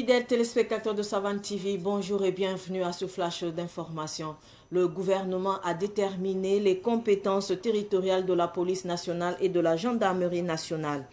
Fidèles téléspectateurs de Savane TV, bonjour et bienvenue à ce flash d'information. Le gouvernement a déterminé les compétences territoriales de la police nationale et de la gendarmerie nationale.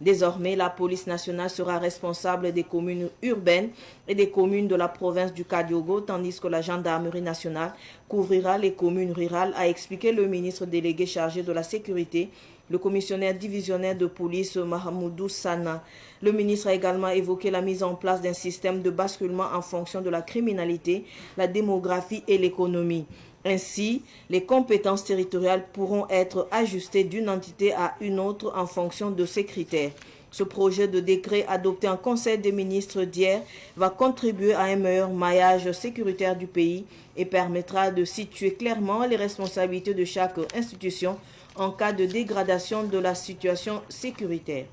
Désormais, la police nationale sera responsable des communes urbaines et des communes de la province du Kadiogo, tandis que la gendarmerie nationale couvrira les communes rurales, a expliqué le ministre délégué chargé de la sécurité, le commissionnaire divisionnaire de police Mahamoudou Sana. Le ministre a également évoqué la mise en place d'un système de basculement en fonction de la criminalité, la démographie et l'économie. Ainsi, les compétences territoriales pourront être ajustées d'une entité à une autre en fonction de ces critères. Ce projet de décret adopté en Conseil des ministres d'hier va contribuer à un meilleur maillage sécuritaire du pays et permettra de situer clairement les responsabilités de chaque institution en cas de dégradation de la situation sécuritaire.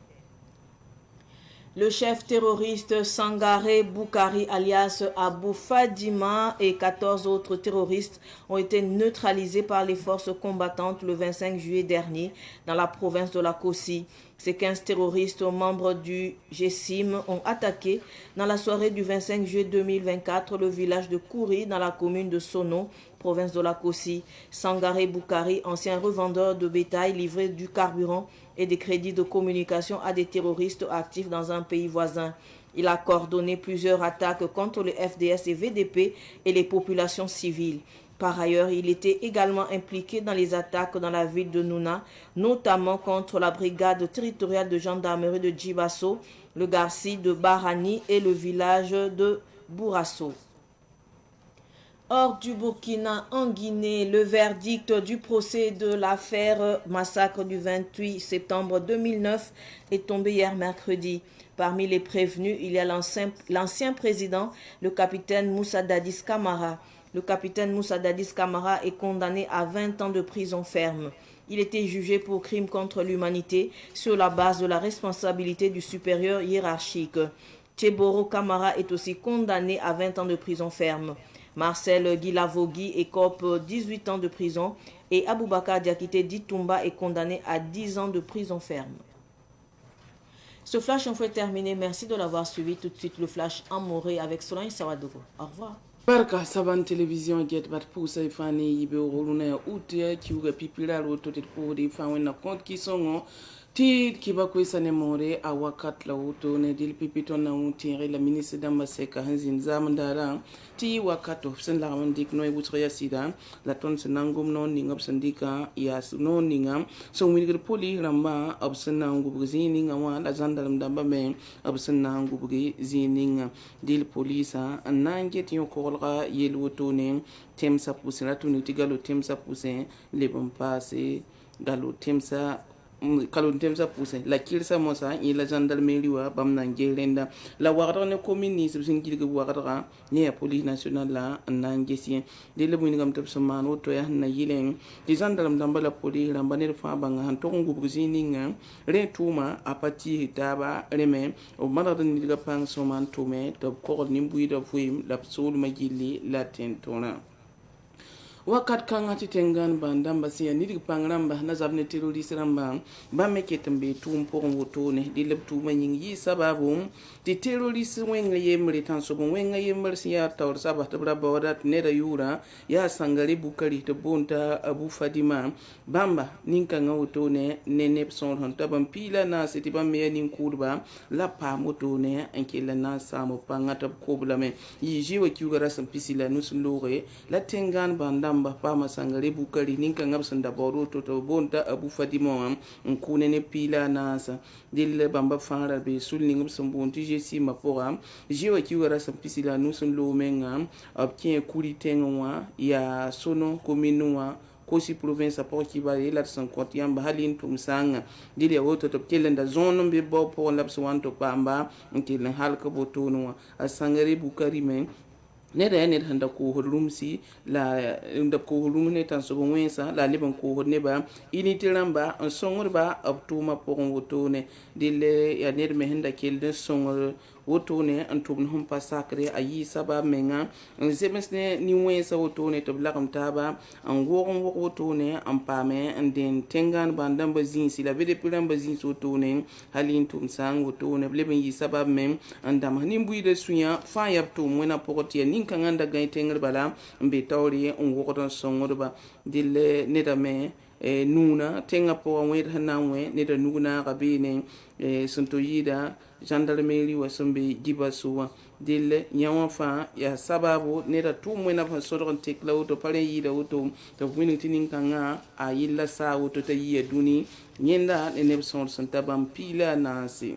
Le chef terroriste Sangaré Boukari alias Abou Fadima et 14 autres terroristes ont été neutralisés par les forces combattantes le 25 juillet dernier dans la province de la Kossi. Ces 15 terroristes membres du GSIM ont attaqué dans la soirée du 25 juillet 2024 le village de Kouri dans la commune de Sono, province de la Kossi. Sangaré Boukari, ancien revendeur de bétail, livrait du carburant et des crédits de communication à des terroristes actifs dans un pays voisin. Il a coordonné plusieurs attaques contre le FDS et VDP et les populations civiles. Par ailleurs, il était également impliqué dans les attaques dans la ville de Nouna, notamment contre la brigade territoriale de gendarmerie de Djibasso, le Garci de Barani et le village de Bourasso. Hors du Burkina, en Guinée, le verdict du procès de l'affaire massacre du 28 septembre 2009 est tombé hier mercredi. Parmi les prévenus, il y a l'ancien président, le capitaine Moussa Dadis Camara. Le capitaine Moussa Dadis Camara est condamné à 20 ans de prison ferme. Il était jugé pour crime contre l'humanité sur la base de la responsabilité du supérieur hiérarchique. Tcheboro Camara est aussi condamné à 20 ans de prison ferme. Marcel Guilavogui écope 18 ans de prison et Aboubakar Diakité Ditumba est condamné à 10 ans de prison ferme. Ce flash info est terminé. Merci de l'avoir suivi. Tout de suite, le flash en Morée avec Solange Sawadogo. Au revoir. Barka Savane Télévision get bat pousa ifani yibe roluna utia kiuga pipila roto te pour des femmes na compte qui sont ti kiba kwesa ne more a wakat la auto ne dil pipito na untire la ministre d'Ambaseka hanzin zamandara ti wakato sen la mandik no ebutre ya sida la ton senangum no ningap sandika ya no ningam so winigir poli ramba absen na ngubu zininga wa la zandalam damba me absen na ngubu zininga dil polisa nanget yo kolga yel woto ne temsa pousse la tunu tigalo temsa pousse le bon passé galo temsa kalon temsa pousse la kilsa mosa et la gendarmerie wa bam nangelenda la warda ne commune sin kilga warda ne police nationale la nangesien de le bunigam tab samano to ya na yilen di gendarme damba la police la banel fa banga han to ngubu zininga re tuma apati taba reme o manada ni diga pang soman tume to ko nimbu da fuim la sul magili la tentona wakat kanga titengan bandamba siya nidig pangramba na zabne terrorist ramba ba meketembe tum pour wotone di lebtu manying yi sababu di terrorist wenga yemre tan so wenga yemre siya tawr sabat bra bawadat ne da yura ya sangari bukari to bonta Abu Fadima bamba ninka ngawtone ne nepson hon tabam pila na seti bam me nin kurba la pa motone enkela na samo pangata koblame yi jiwa kiugara sam pisila nuslore la tengan bandamba pa masangare bukari ninka ngabsan da boro to bonta Abu Fadima nkune ne pila nasa dille bamba fara be sulni ngabsan bonti jesi mapora jiwa kiugara sam pisila nuslore menga abkien kuri tengwa ya sono kominwa kosi province a port kiba ila san konti yamba halin tumsanga dili woto to kelenda zone be bo po labs wanto pamba nkilen halka botono a sangare bukari men ne da ne handa ko horumsi la nda ko horumne tan so wensa la liban ko ne ba initi ramba en songor ba abtuma pour wotone dile ya ne me handa kel de songor wotone n tʋmd sẽn pa sakre a yɩ sabab menga n zems ne nin-wẽnsã wotone tɩ b lagem taaba n wog wotone n paame n den tẽngãanebã n dãmbã zĩisi la vdp rãmbã zĩis wotone hal n tʋm sãng wotone b leb n yɩ sabab me n dãms nin-buiidã sũyã fãa yaa b tʋʋm wẽna pʋgẽ tɩ yaa nin-kãngã n da gãe tẽngr bala n be taoore n wogd n sõngdba dɩl nedame nuna tẽngã pʋgã wẽed sẽn na n wẽ neda nug naaga beene sẽn to yɩɩda gendarmerie wa sẽn be Gibaso wã dɩl yã wã fãa yaa sababu neda tʋʋm wẽna b sẽn sõdg n tek la woto pa rẽ yɩɩda woto tɩ b wing tɩ nin-kãngã a yɩlla saa woto t'a yɩ a dũni yẽnda ne neb sõor sẽn ta bãmb piila a naase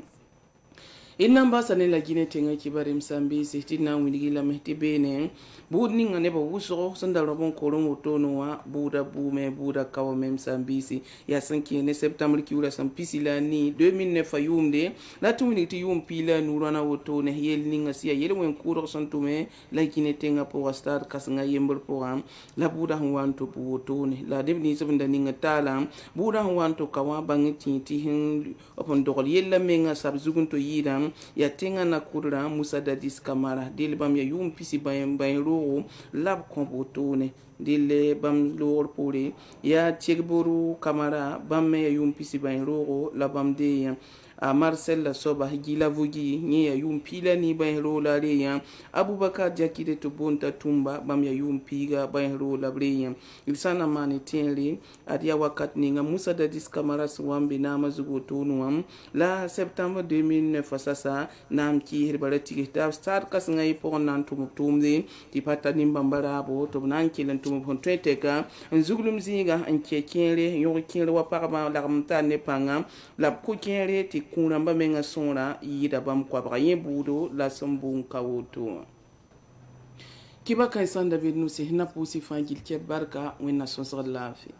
d na n basa ne la gine tẽngã kibare Msambisi tɩ d na n wilgi lame tɩ beene buud ninga nebã wʋsgo sẽn da rob n kor n wotone wã buuda buume buuda kaoome Msambisi yaa sẽn kẽe ne septãmbr kiuura sẽn pisi la a nii 2009 a yʋʋmde la tɩ wilg tɩ yʋʋm pii la a nuur wãna wotone yel ninga sẽn yaa yel-wẽn-kʋʋdg sẽn tʋme la gine tẽngã pʋga stad kãsengã yembr pʋgã la buudã sẽn wa n tʋp wotone la neb nins b n da ning taala buudã sẽn wa n tʋka wã bãng tɩ tɩ b n dogl yella menga sab zug n to yɩɩdã yaa tẽngã nakʋdrã Musa Dadis Camara dɩl bãmb yaa yʋʋm pisi bãe roogo la b kõb wotone dɩl bãmb loogr poore yaa Tiegboro Camara bãmb me yaa yʋʋm pisi bãe roogo la bãmb deeyã a Marcel la soba Gila Vogi yẽ yaa yʋʋm piila nii bães roog la reeyã Abubakar Jakite tɩ Bonta Tumba bãmb yaa yʋʋm piiga bães roog la b reeyã d sã n na maane tẽere ad yaa wakat ninga Musa Dadis Camara sẽn wa n be naamã zug wotone wã la septãmbr 2009 sasa naam kɩɩsdba ra tigs tɩ b saad kãsengã yɩ pʋgẽ na n tʋm b tʋʋmde tɩ pa ta nin-bãmba raabo tɩ b na n kell n tʋm b sẽn tõe tɛka n zuglum zĩiga n kẽ kẽere yõg kẽer wa pagba lagm n tar ne pãnga la b kʋ kẽere tɩ kũ-rãmbã mengã sõora yɩɩda bãmb koabga yẽ buudo la sẽn boon ka woto kiba kãe sãn David Nuse na pʋʋsy fãa gil kɛp barka wẽnna sõsgd laafɩ